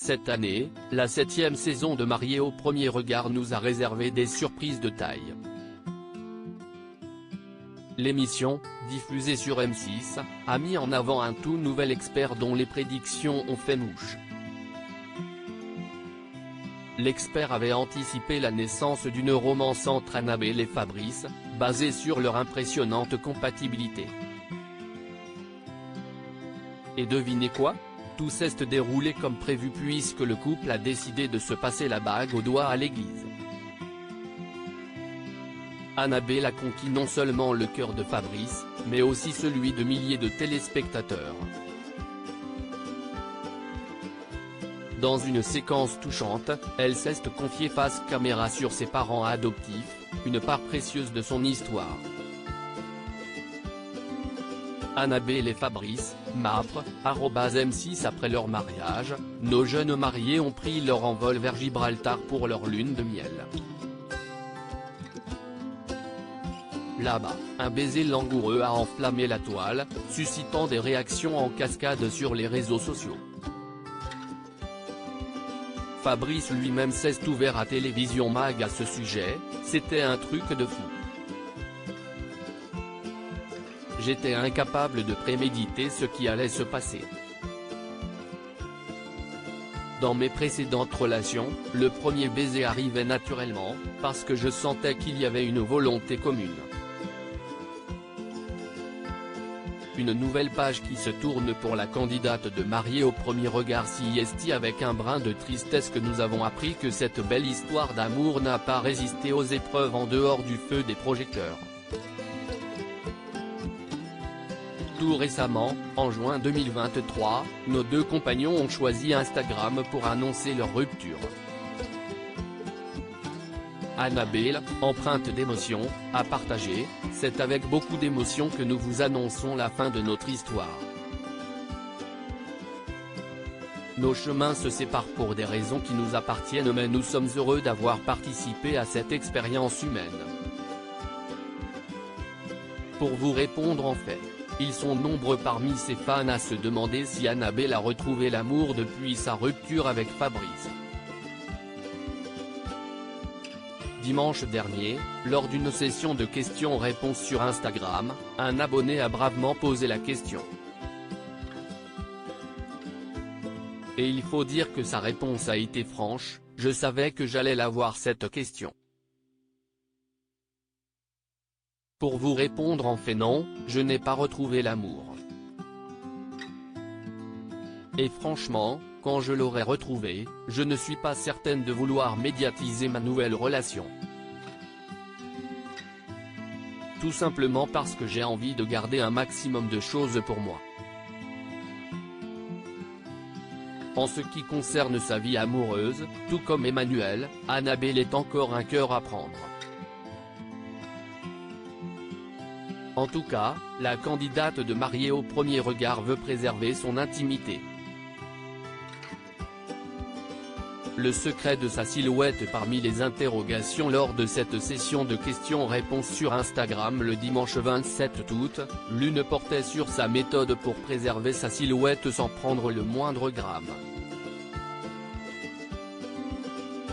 Cette année, la 7e saison de Mariés au premier regard nous a réservé des surprises de taille. L'émission, diffusée sur M6, a mis en avant un tout nouvel expert dont les prédictions ont fait mouche. L'expert avait anticipé la naissance d'une romance entre Annabelle et Fabrice, basée sur leur impressionnante compatibilité. Et devinez quoi ? Tout s'est déroulé comme prévu puisque le couple a décidé de se passer la bague au doigt à l'église. Annabelle a conquis non seulement le cœur de Fabrice, mais aussi celui de milliers de téléspectateurs. Dans une séquence touchante, elle s'est confiée face caméra sur ses parents adoptifs, une part précieuse de son histoire. Annabelle et Fabrice, Mapr, @M6 Après leur mariage, nos jeunes mariés ont pris leur envol vers Gibraltar pour leur lune de miel. Là-bas, un baiser langoureux a enflammé la toile, suscitant des réactions en cascade sur les réseaux sociaux. Fabrice lui-même s'est ouvert à Télévision Mag à ce sujet, c'était un truc de fou. J'étais incapable de préméditer ce qui allait se passer. Dans mes précédentes relations, le premier baiser arrivait naturellement, parce que je sentais qu'il y avait une volonté commune. Une nouvelle page qui se tourne pour la candidate de Mariés au premier regard CIST avec un brin de tristesse que nous avons appris que cette belle histoire d'amour n'a pas résisté aux épreuves en dehors du feu des projecteurs. Tout récemment, en juin 2023, nos deux compagnons ont choisi Instagram pour annoncer leur rupture. Annabelle, empreinte d'émotion, a partagé « C'est avec beaucoup d'émotion que nous vous annonçons la fin de notre histoire. Nos chemins se séparent pour des raisons qui nous appartiennent mais nous sommes heureux d'avoir participé à cette expérience humaine. » Pour vous répondre en fait, ils sont nombreux parmi ses fans à se demander si Annabelle a retrouvé l'amour depuis sa rupture avec Fabrice. Dimanche dernier, lors d'une session de questions-réponses sur Instagram, un abonné a bravement posé la question. Et il faut dire que sa réponse a été franche, je savais que j'allais l'avoir cette question. Pour vous répondre en fait non, je n'ai pas retrouvé l'amour. Et franchement, quand je l'aurai retrouvé, je ne suis pas certaine de vouloir médiatiser ma nouvelle relation. Tout simplement parce que j'ai envie de garder un maximum de choses pour moi. En ce qui concerne sa vie amoureuse, tout comme Emmanuel, Annabelle est encore un cœur à prendre. En tout cas, la candidate de Mariés au premier regard veut préserver son intimité. Le secret de sa silhouette parmi les interrogations lors de cette session de questions-réponses sur Instagram le dimanche 27 août, l'une portait sur sa méthode pour préserver sa silhouette sans prendre le moindre gramme.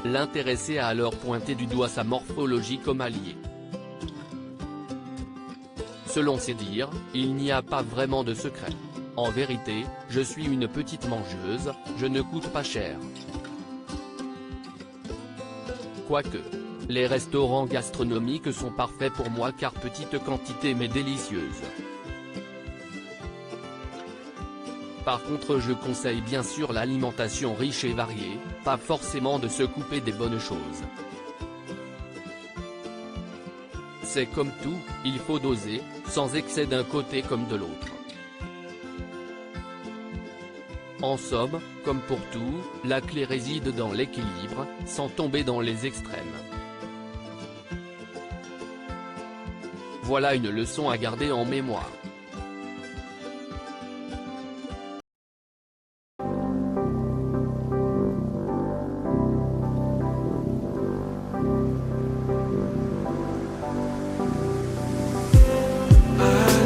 L'intéressé a alors pointé du doigt sa morphologie comme allié. Selon ses dires, il n'y a pas vraiment de secret. En vérité, je suis une petite mangeuse, je ne coûte pas cher. Quoique, les restaurants gastronomiques sont parfaits pour moi car petite quantité mais délicieuse. Par contre je conseille bien sûr l'alimentation riche et variée, pas forcément de se couper des bonnes choses. C'est comme tout, il faut doser, sans excès d'un côté comme de l'autre. En somme, comme pour tout, la clé réside dans l'équilibre, sans tomber dans les extrêmes. Voilà une leçon à garder en mémoire.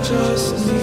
Just